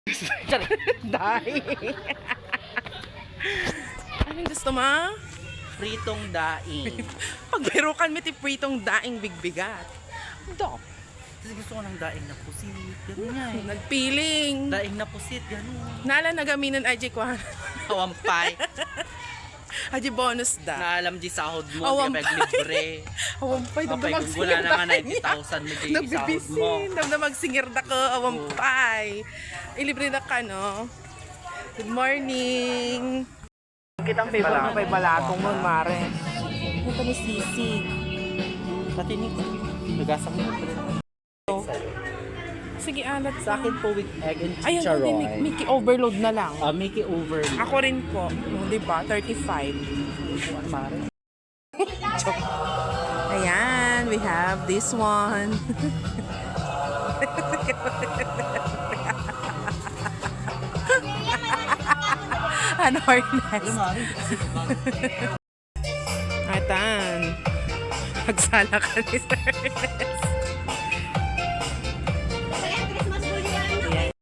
Daing. Anong gusto mo? Pritong daing. Pagbiro kan mi ti pritong daing bigbigat. Do. Kasi gusto ko ng daing na pusit. Ganun nga eh. Nagpiling. Daing na pusit, ganun. Nala nagaminan aji ko. Hawampay. Aji bonus da. Naalam di sahod mo, Hawampay. kaya libre. Awampay Kapag damdamag kung wala singir naman da 90,000 mo di sahod mo. nagbibisin. Damdamag singir da ko. Awampay. Ilibre na ka no. Good morning. Kitang paper pa balakong mo mare. Ito ni sisig. Pati ni nagasak mo pa rin. Sige, alat Sa akin po with egg and ayun, chicharon. hindi, Mickey overload na lang. Mickey over. Ako rin po. Di ba? 35. Mare. Ayan, we have this one. Ano, Ernest? Atan. Nagsala ka ni Sir Ernest. Ayan.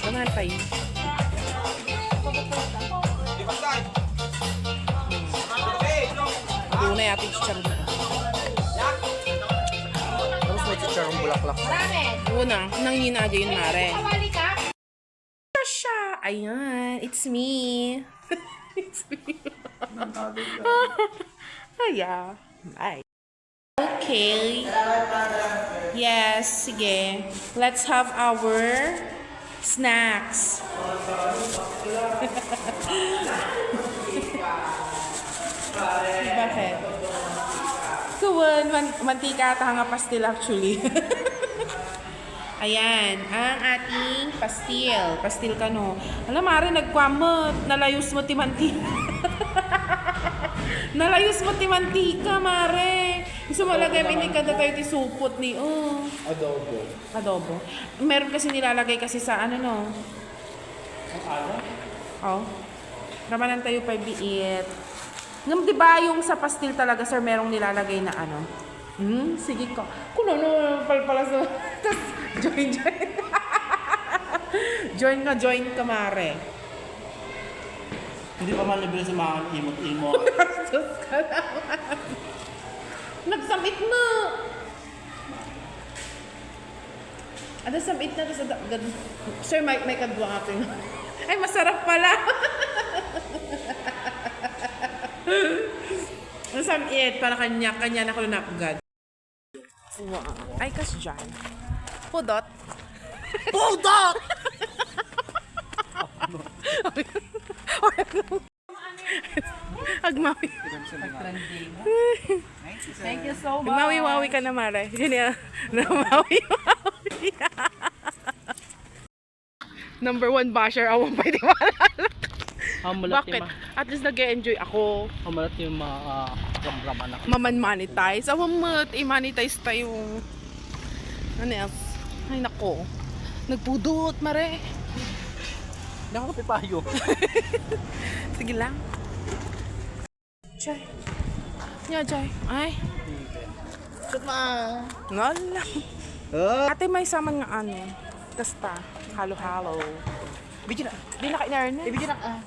Naman pa yun. Tunay ating chicharon dito. Tapos may chicharong bulaklak. Una, nang yun mare. Siya! Ayan, it's me. It's me. Ayan. Bye. Okay. Yes, sige. Let's have our snacks. Bakit? Kuwan, mantika at hanga pastil actually. Ayan, ang ating pastil. Pastil ka no. Alam, Mare, nagkwamot. Nalayos mo ti mantika. Nalayos mo ti mantika, Mare. Gusto mo lagay minikada tayo ti supot ni, oh. Adobo. Adobo. Meron kasi nilalagay kasi sa ano, no? Oh. Ramanan tayo pa biit. Ngam, di ba yung sa pastil talaga, sir, merong nilalagay na ano? Sige ka. Kung ano, pala sa... join. join ka, Mare. Hindi pa man libre sa mga imot-imot. Sus ka naman. Nagsamit mo. Ano samit na sa sir, may kadwa ka pinag. Ay, masarap pala. Ano samit para kanya na ko napagad. Wow. Ay, kas dyan. Pudot. Pudot! Agmawi. Thank you so much. Agmawi-wawi ka na, Mare. Ganyan. Namawi-wawi. Number 1 basher. Awang pwede maalala. Bakit? At least nag-enjoy ako. Hamalat yung mga ram-raman ako. Maman-monetize. Awang i-monetize tayo. Ano else? Ay, nako. Nagpudot, Mare. Hindi ako kapipayo. Sige lang. Chay. Chay. Ay. Shut ma. Nala. Ate, may saman nga ano. Kasta. Halo-halo. Bigyan na. Di na kain na rin. Ibigyan na.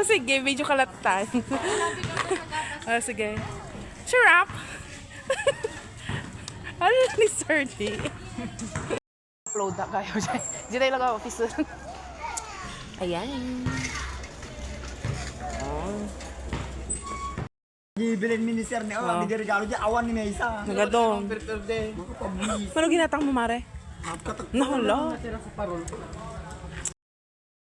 Sige, medyo kalatan. Sige. Sharap. Ano ni Sir D? Upload na kayo. Diyan tayo lang ang office. Ayan. Oh. Gibilin minister ni Oh. di regalo di awan ni Mesa. Nagadong. Ano ginatang mo, Mare? Nahala.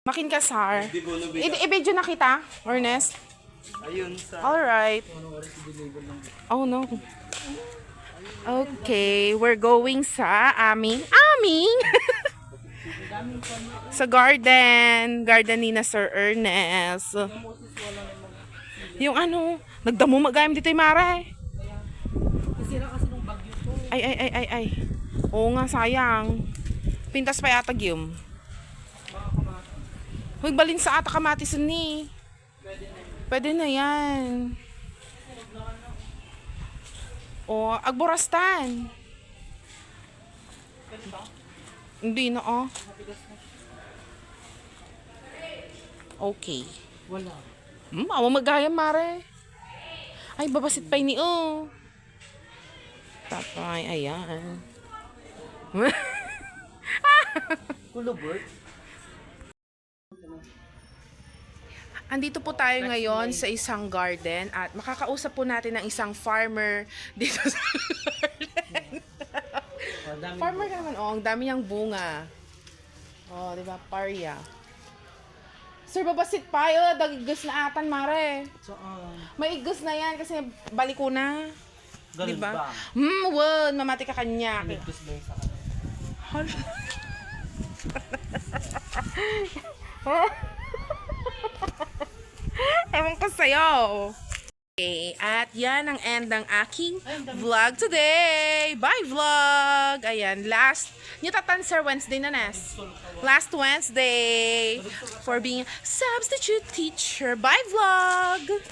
Makin ka, Sar. I-video na kita, Ernest. Ayun sa... Alright. Oh, no. Okay, we're going sa aming sa garden ni na Sir Ernest. Yung ano, nagdamo magayam dito yung Mare. Ay. Oo nga, sayang. Pintas pa yata yung. Huwag balin sa ata kamatis ni. Pwede na yan. O, agborastan. Hindi na, oh. Okay. Wala. Awa magaya, mare. Ay, babasit pa ini, oh. Tapay, ayan. Kulubert. Andito po tayo ngayon sa isang garden at makakausap po natin ng isang farmer dito sa garden. Farmer ka naman, oh, ang dami niyang bunga. Oh, di ba? Parya. Sir, babasit pa, oh, dagigos na atan, mare. So, May igos na yan kasi balik ko na. ganun Di ba? ba? Wag, mamati ka kanya. Ligtos ba yung sa kanila? Ewan ko sa'yo. Okay, at yan ang end ng aking vlog today. Bye, vlog! Ayan, last, nyutatan sir Wednesday na nas. Last Wednesday for being substitute teacher. Bye, vlog!